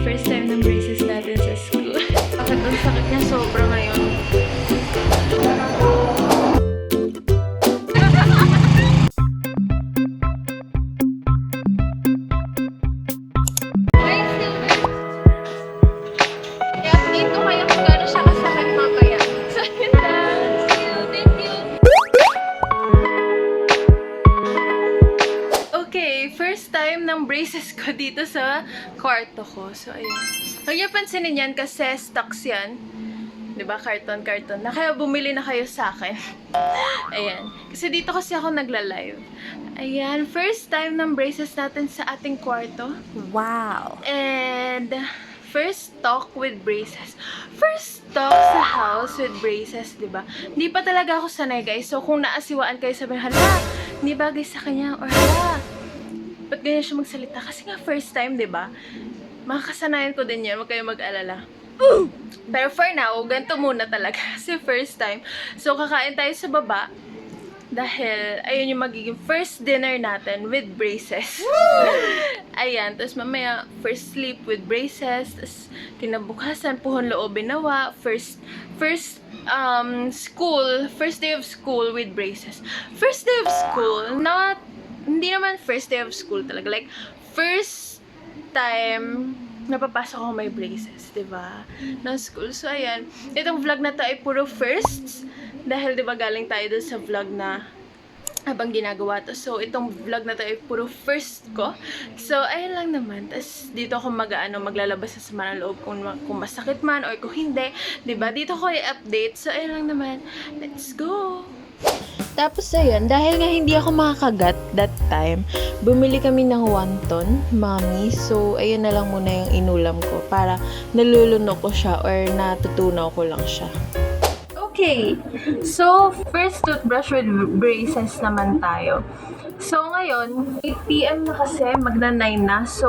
first time ng braces natin sa school. Bakit ang sakit niya sobra ngayon? Dito kayo kung gano'n siya kasakit mamaya. So, yun lang. See you. Thank you. Okay, first time ng braces ko dito sa kwarto ko. So, ayun. Huwag niyo pansinin yan kasi stocks yan. Diba? Karton. Na kaya bumili na kayo sa akin. Ayan. Kasi dito kasi ako nagla-live. Ayan. First time ng braces natin sa ating kwarto. Wow! And first talk with braces. First talk sa house with braces, diba? Hindi pa talaga ako sanay, guys. So, kung naasiwaan kayo, sabihin, hala, hindi bagay sa kanya. Or hala, ba't ganyan siya magsalita? Kasi nga first time, diba? Makakasanayan ko din yan. Huwag kayo mag-alala. Pero for now, ganito muna talaga. Kasi first time. So, kakain tayo sa baba. Dahil, ayun yung magiging first dinner natin with braces. Ayan. Tapos mamaya, first sleep with braces. Tapos, kinabukasan, puhon loobin nawa. First day of school with braces. First day of school, hindi naman first day of school talaga. Like, first time napapasok ako may braces, diba? Na school. So, ayan. Itong vlog na to ay puro firsts. Dahil, diba, galing tayo dun sa vlog na habang ginagawa to. So, itong vlog na to ay puro first ko. So, ayun lang naman. Tapos, dito ako maglalabas sa sama ng loob kung masakit man or kung hindi. Diba? Dito ko i-update. So, ayun lang naman. Let's go! Tapos, ayun, dahil nga hindi ako makakagat that time, bumili kami ng wonton, mami. So, ayun na lang muna yung inulam ko para nalulunok ko siya or natutunaw ko lang siya. Okay, so first toothbrush with braces naman tayo. So ngayon, 8 PM na kasi, magna-9 na. So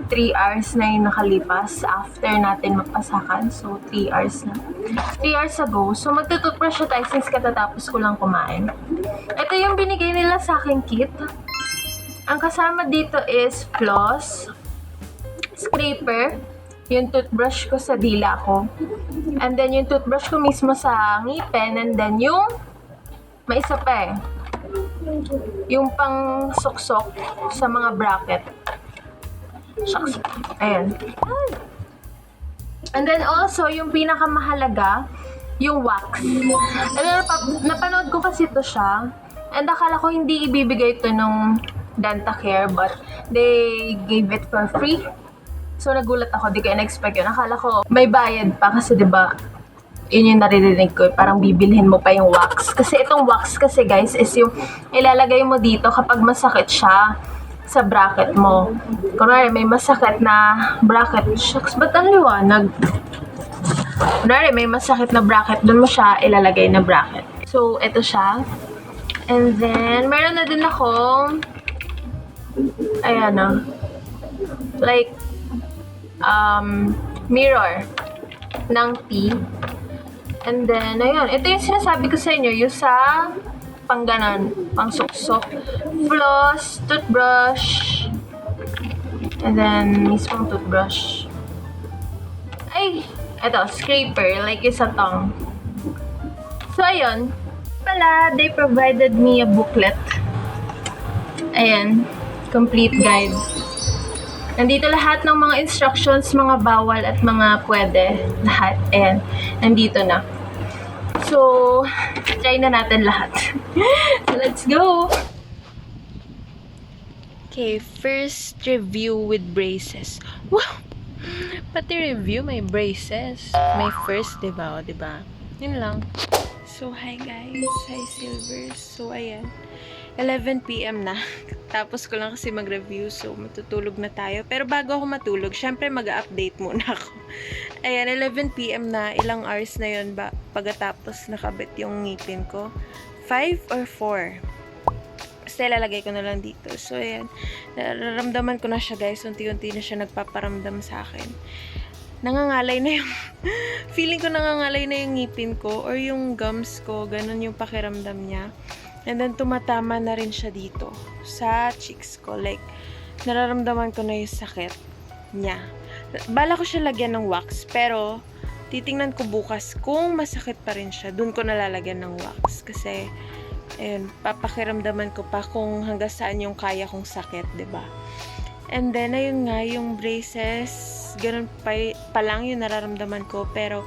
3 hours na yung nakalipas after natin magpasakan. So 3 hours na. 3 hours ago. So magtutoothbrush na tayo since katatapos ko lang kumain. Ito yung binigay nila sa aking kit. Ang kasama dito is floss, scraper, yung toothbrush ko sa dila ko. And then, yung toothbrush ko mismo sa ngipin. And then, yung may isa pa eh. Yung pang suksok sa mga bracket. Shucks. Ayan. And then, also, yung pinakamahalaga, yung wax. And then, napanood ko kasi ito siya. And akala ko hindi ibibigay ito nung Dentacare. But, they gave it for free. So, nagulat ako. Di ko in-expect yun. Akala ko may bayad pa kasi, diba, yun yung naririnig ko. Parang bibilhin mo pa yung wax. Kasi itong wax kasi, guys, is yung ilalagay mo dito kapag masakit siya sa bracket mo. Kunwari, may masakit na bracket. Shucks, ba't ang liwanag? Kunwari, may masakit na bracket. Doon mo siya ilalagay na bracket. So, ito siya. And then, meron na din akong ayan, like, mirror ng tea. And then, ayun. Ito yung sinasabi ko sa inyo, yung sa pang ganon, pang suksok. Floss, toothbrush, and then, mismong toothbrush. Ay, ito, scraper, like yung sa tongue. So, ayun. Pala, they provided me a booklet. Ayan, complete guide. Nandito lahat ng mga instructions, mga bawal at mga pwede. Lahat. Ayan. Nandito na. So, try na natin lahat. Let's go! Okay, first review with braces. Wow! Pati review, may braces. May first, diba? O, diba? Yun lang. So, hi guys. Hi Silvers. So, ayan. 11 PM na. Tapos ko lang kasi mag-review. So, matutulog na tayo. Pero bago ako matulog, syempre mag-update muna ako. Ayan, 11 PM na. Ilang hours na yun ba? Pagkatapos nakabit yung ngipin ko. 5 or 4. Basta ilalagay ko na lang dito. So, ayan. Nararamdaman ko na siya, guys. Unti-unti na siya nagpaparamdam sa akin. Nangangalay na yung feeling ko nangangalay na yung ngipin ko or yung gums ko. Ganun yung pakiramdam niya. And then, tumatama na rin siya dito sa cheeks ko. Like, nararamdaman ko na yung sakit niya. Bala ko siya lagyan ng wax, pero titingnan ko bukas kung masakit pa rin siya. Doon ko nalalagyan ng wax. Kasi, ayun, papakiramdaman ko pa kung hanggang saan yung kaya kong sakit, 'di ba? And then, ayun nga, yung braces, ganun pa lang yung nararamdaman ko. Pero,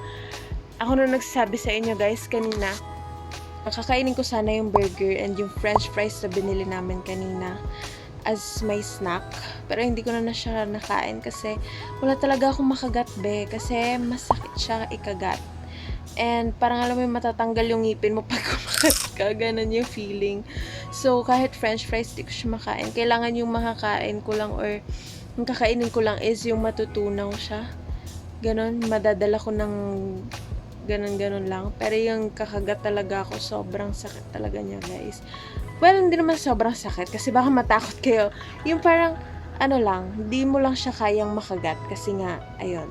ako na nagsasabi sa inyo guys kanina, makakainin ko sana yung burger and yung french fries na binili namin kanina as my snack. Pero hindi ko na siya nakain kasi wala talaga akong makagat be. Kasi masakit siya ikagat. And parang alam mo yung matatanggal yung ngipin mo pag kumagat ka. Ganun yung feeling. So kahit french fries di ko siya makain. Kailangan yung makakain ko lang or yung kakainin ko lang is yung matutunaw siya. Ganun, madadala ko ng ganun lang. Pero yung kakagat talaga ako, sobrang sakit talaga niya, guys. Well, hindi naman sobrang sakit kasi baka matakot kayo. Yung parang, ano lang, hindi mo lang siya kayang makagat kasi nga, ayun,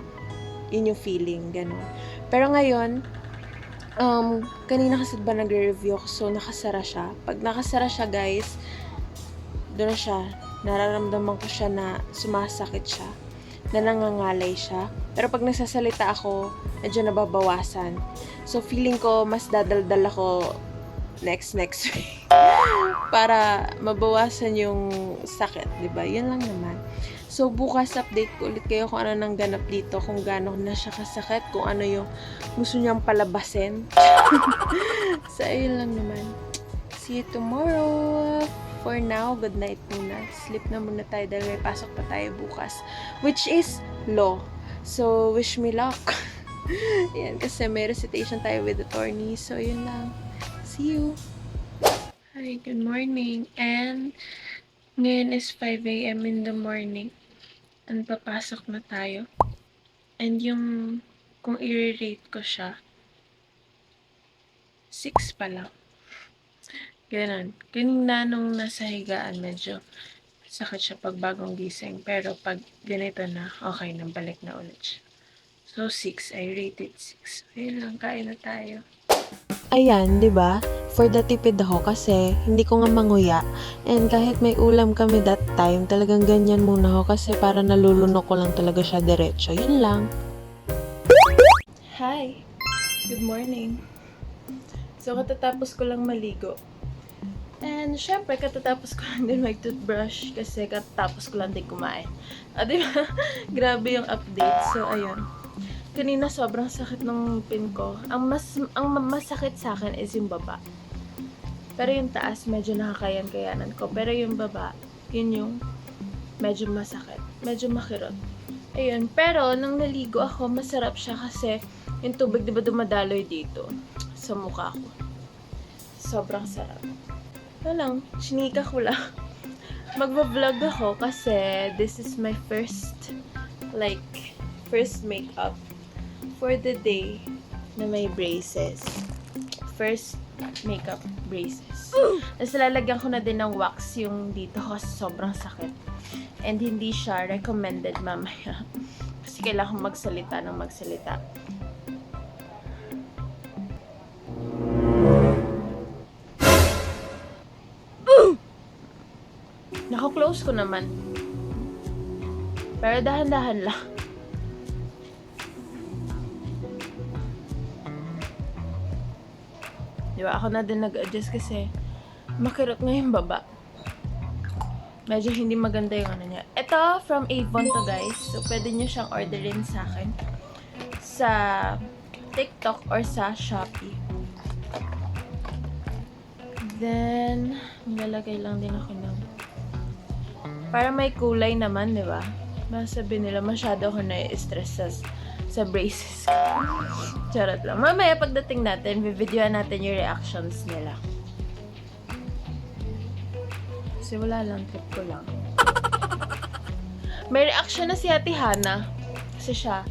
yun yung feeling, ganun. Pero ngayon, kanina kasi ba nagre-review ako, so nakasara siya. Pag nakasara siya, guys, doon na siya, nararamdaman ko siya na sumasakit siya, na nangangalay siya. Pero pag nagsasalita ako, medyo nababawasan. So, feeling ko, mas dadaldal ako next week. Para mabawasan yung sakit, di ba? Yun lang naman. So, bukas update ko ulit kayo kung ano nang ganap dito, kung gaano na siya kasakit, kung ano yung gusto niyang palabasin. So, ayun lang naman. See you tomorrow! For now, good night muna. Sleep na muna tayo dahil may pasok pa tayo bukas. Which is law. So, wish me luck. Yan, kasi may recitation tayo with attorney. So, yun lang. See you! Hi, good morning. And, ngayon is 5 a.m. in the morning. And, papasok na tayo. And, kung i-rate ko siya, 6 pa lang. Ganon. Kanina nung nasa higaan, medyo sakit siya pag bagong gising. Pero pag ganito na, okay na, balik na ulit siya. So, 6. I rated 6. Ayun lang, kain na tayo. Ayan, 'di ba? For the tipid ako kasi hindi ko nga manguya. And kahit may ulam kami that time, talagang ganyan muna ako kasi para nalulunok ko lang talaga siya diretso. Yun lang. Hi! Good morning. So, katatapos ko lang maligo. And, syempre, katatapos ko lang din mag-toothbrush kasi katatapos ko lang din kumain. Diba? Grabe yung update. So, ayun. Kanina sobrang sakit ng ngipin ko. Ang masakit sa akin is yung baba. Pero yung taas, medyo nakakayan-kayanan ko. Pero yung baba, yun yung medyo masakit. Medyo makirot. Ayun. Pero, nang naligo ako, masarap siya kasi yung tubig, diba, dumadaloy dito sa mukha ko. Sobrang sarap. Wala lang, chinika ko lang. Magva-vlog ako kasi this is my first makeup for the day na may braces. First makeup braces. Tapos lalagyan ko na din ng wax yung dito kasi sobrang sakit. And hindi siya recommended mamaya. Kasi kailangan magsalita ng magsalita. Naka-close ko naman. Pero dahan-dahan lang. Diba? Ako na din nag-adjust kasi makirot nga yung baba. Medyo hindi maganda yung ano niya. Ito, from Avon to guys. So, pwede nyo siyang orderin sa akin. Sa TikTok or sa Shopee. Then, nilalagay lang din ako ng para may kulay naman, di ba? Masabi nila, masyado ako na-stress sa braces ko. Charot lang. Mamaya pagdating natin, videoan natin yung reactions nila. Kasi wala lang, trip ko lang. May reaction na si Ate Hana. Kasi siya,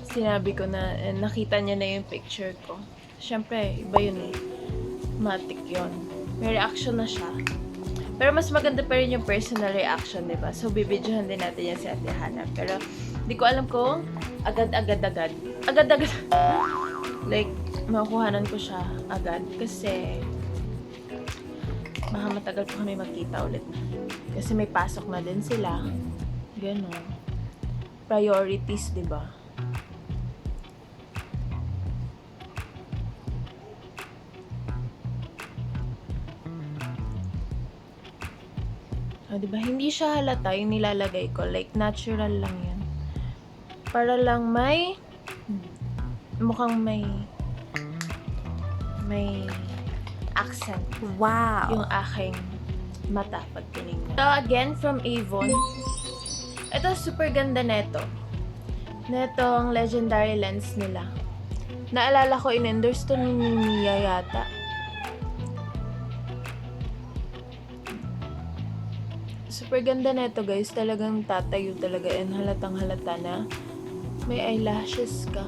sinabi ko na, nakita niya na yung picture ko. Siyempre, iba yun eh. Matik yun. May reaction na siya. Pero mas maganda pa rin yung personal reaction, diba? So, bibidyohan din natin yan si Ate Hana. Pero, di ko alam kung agad-agad. Like, makukuhanan ko siya agad. Kasi, baka matagal pa kami magkita ulit. Kasi may pasok na din sila. Ganon. priorities, di ba? Di ba? Hindi siya halata yung nilalagay ko. Like, natural lang yan. Para lang mukhang may accent. Wow! Yung aking mata pag tinignan. So, again, from Avon. Ito, super ganda neto. Netong legendary lens nila. Naalala ko, in-endorse to ni Mia yata. Super ganda neto, guys. Talagang tatayo talaga and halatang halata na may eyelashes ka.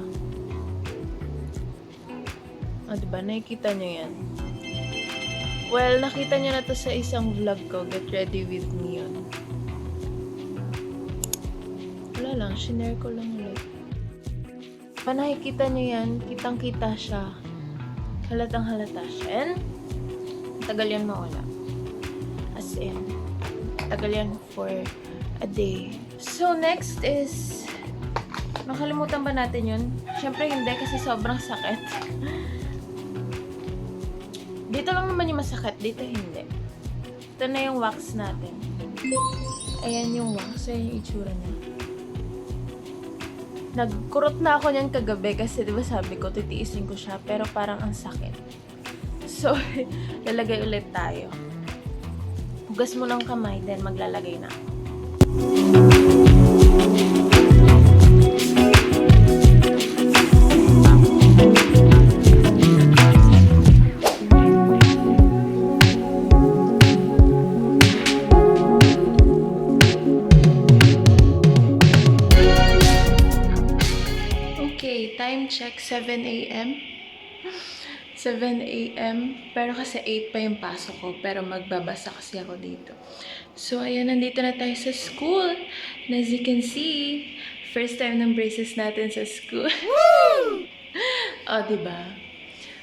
Diba? Nakikita nyo yan. Well, nakita nyo na to sa isang vlog ko. Get ready with me yun. Wala lang. Shinare ko lang ulit. Nakikita nyo yan. Kitang-kita siya. Halatang halata siya. And, tagal yan mawala. As in, tagal yan for a day. So, next is, makalimutan ba natin yun? Siyempre hindi kasi sobrang sakit. Dito lang naman yung masakit, dito hindi. Ito na yung wax natin. Ayan yung wax, ayan yung itsura niya. Nagkurot na ako niyan kagabi kasi diba sabi ko titiisin ko siya pero parang ang sakit. So, lalagay ulit tayo. Hugas mo ng kamay, then maglalagay na ako. Okay, time check, 7 a.m. 7 a.m. Pero kasi 8 pa yung pasok ko. Pero magbabasa kasi ako dito. So, ayan, nandito na tayo sa school. And as you can see, first time ng braces natin sa school. Oh, diba?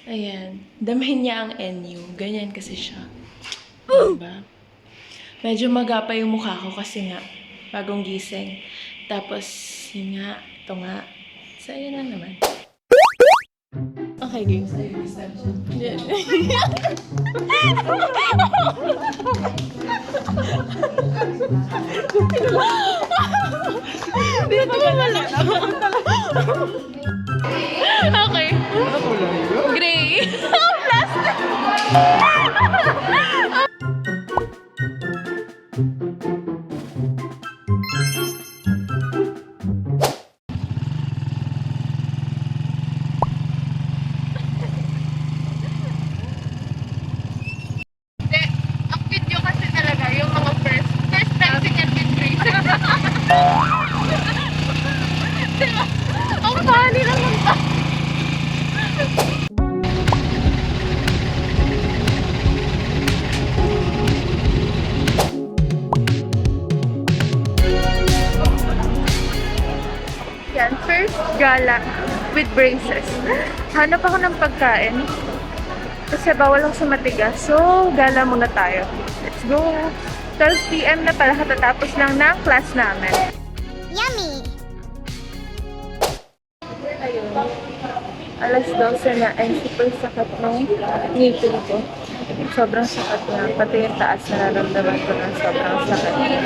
Ayan. Damahin niya ang NU. Ganyan kasi siya. Diba? Medyo magapa yung mukha ko kasi nga, bagong gising. Tapos, yun nga, ito nga. So, ayan na naman. Okay, game. Dito ka na lang. Okay. Gray. Plastic. Ang funny naman ba? Yan, first gala with braces. Hanap ako ng pagkain. Kasi bawal ako sa matigas. So, gala muna tayo. Let's go! 12 p.m. na pala katatapos lang ng class namin. Yummy! Ayun. Alas 12 na ay super sakit ng ngipin ko. Sobrang sakit na. Pati yung taas nararamdaman ko ng sobrang sakit.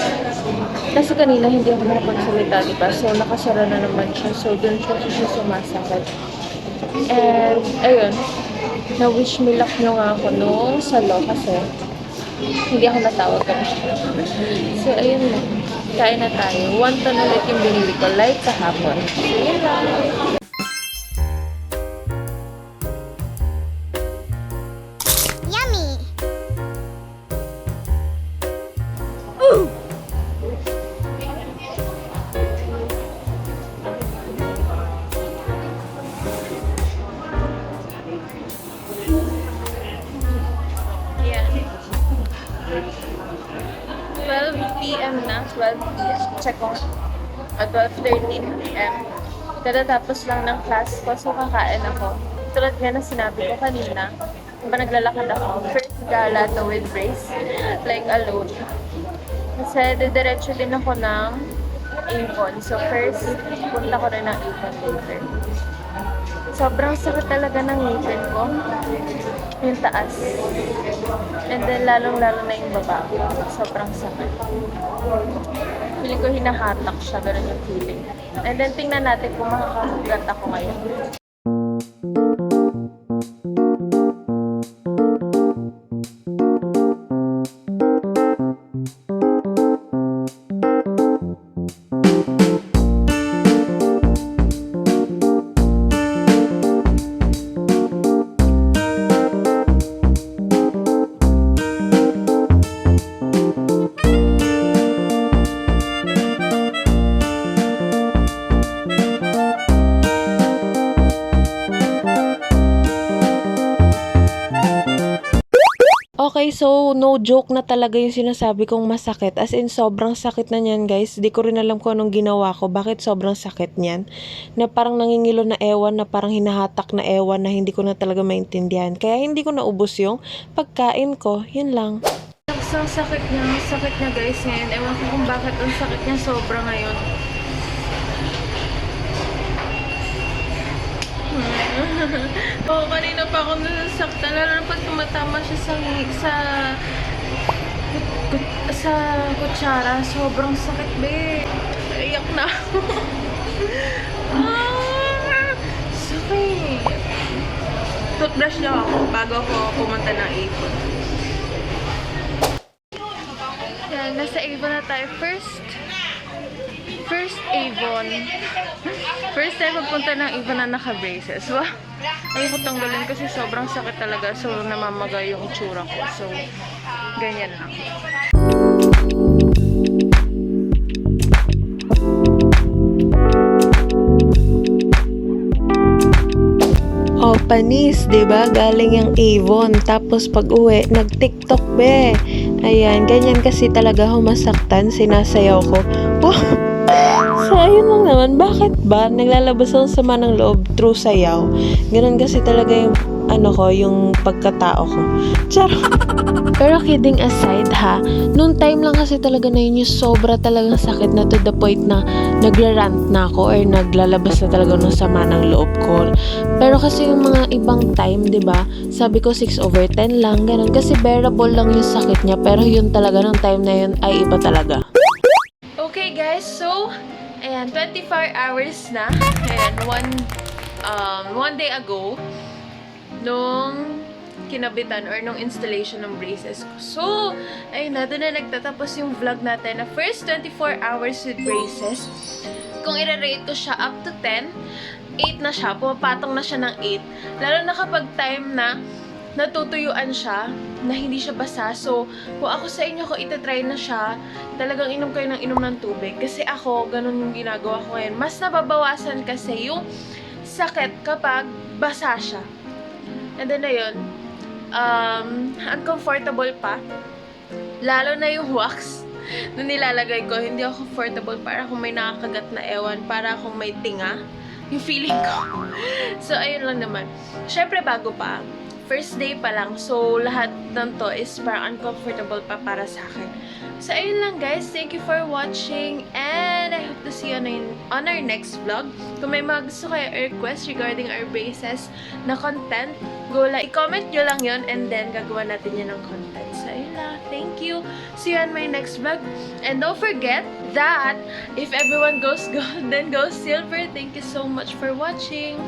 Kasi kanina hindi ako makapagsalita, diba? So, nakasara na naman siya. So, dun siya sumasakit. And, ayun. Na-wish me luck nyo nga ako nung salo kasi hindi ako natawag ka siya. So, ayun lang. Kain na tayo. Wonton ulit yung binili ko. Like kahapon. So, yun lang. Yummy! Ayan. 12 p.m. na. 12 p.m. Check ko. 12:13 p.m. Katatapos lang ng class ko, so kakain ako. Tulad nga na sinabi ko kanina, diba naglalakad ako, first gala to with brace, like alone. Kasi didiretso din ako ng Avon. So first, punta ko rin ng Avon later. Sobrang sakit talaga ng ngipin ko. Yung taas. And then lalong-lalo na yung baba. Sobrang sakit. Feeling ko hinahatak siya. Ganun yung feeling. And then tingnan natin kung makakagat ako ngayon. Okay, so no joke na talaga yung sinasabi kong masakit. As in, sobrang sakit na niyan, guys. Di ko rin alam kung anong ginawa ko. Bakit sobrang sakit niyan? Na parang nangingilo na ewan, na parang hinahatak na ewan na hindi ko na talaga maintindihan. Kaya hindi ko naubos yung pagkain ko. Yun lang. So, sakit niya guys ngayon. Ewan ko kung bakit ang sakit niya sobra ngayon. Oo, kanina pa ako nasasaktan. Lalo na pag tumatama siya sa kutsara. Sobrang sakit, be. Naiyak na ako. Sakit. Toothbrush lang ako bago ako pumunta ng Avon. Yan, nasa Avon na tayo. First Avon. First time magpunta ng Avon na naka-braces. Wow. Ayoko tanggalin kasi sobrang sakit talaga. So, namamaga yung itsura ko. So, ganyan lang. Oh, panis, 'di ba? Galing yung Avon. Tapos pag-uwi, nag-TikTok, be. Ayan, ganyan kasi talaga ako masaktan, sinasayaw ko. Wow. So, ayun lang naman. Bakit ba? Naglalabas ang sama ng loob through sayaw. Ganun kasi talaga yung yung pagkatao ko. Charot. Pero kidding aside ha, nung time lang kasi talaga na yun yung sobra talagang sakit na to the point na nagra-rant na ako or naglalabas na talaga ng sama ng loob ko. Pero kasi yung mga ibang time, 'di ba? Sabi ko 6/10 lang, ganun kasi bearable lang yung sakit niya, pero yun talaga nung time na yun ay iba talaga. Okay guys, so ayan, 24 hours na. Ayan, one day ago nung kinabitan or nung installation ng braces ko. So, ayun na, doon na nagtatapos yung vlog natin na first 24 hours with braces. Kung i-rate ko siya up to 10, 8 na siya, pumapatong na siya ng 8. Lalo na kapag time na natutuyuan siya, na hindi siya basa. So, kung ako sa inyo, kung itatry na siya, talagang inom kayo ng inom ng tubig. Kasi ako, ganun yung ginagawa ko ngayon. Mas nababawasan kasi yung sakit kapag basa siya. And then, ayun, uncomfortable pa. Lalo na yung wax na nilalagay ko, hindi ako comfortable. Para kung may nakakagat na ewan, para kung may tinga, yung feeling ko. So, ayun lang naman. Syempre, bago pa. First day pa lang. So, lahat ng to is parang uncomfortable pa para sa akin. So, ayun lang guys. Thank you for watching. And I hope to see you on our next vlog. Kung may mga gusto kayo request regarding our braces na content, go like, i-comment nyo lang yon and then gagawa natin yan ng content. So, ayun lang. Thank you. See you on my next vlog. And don't forget that if everyone goes gold, then goes silver. Thank you so much for watching.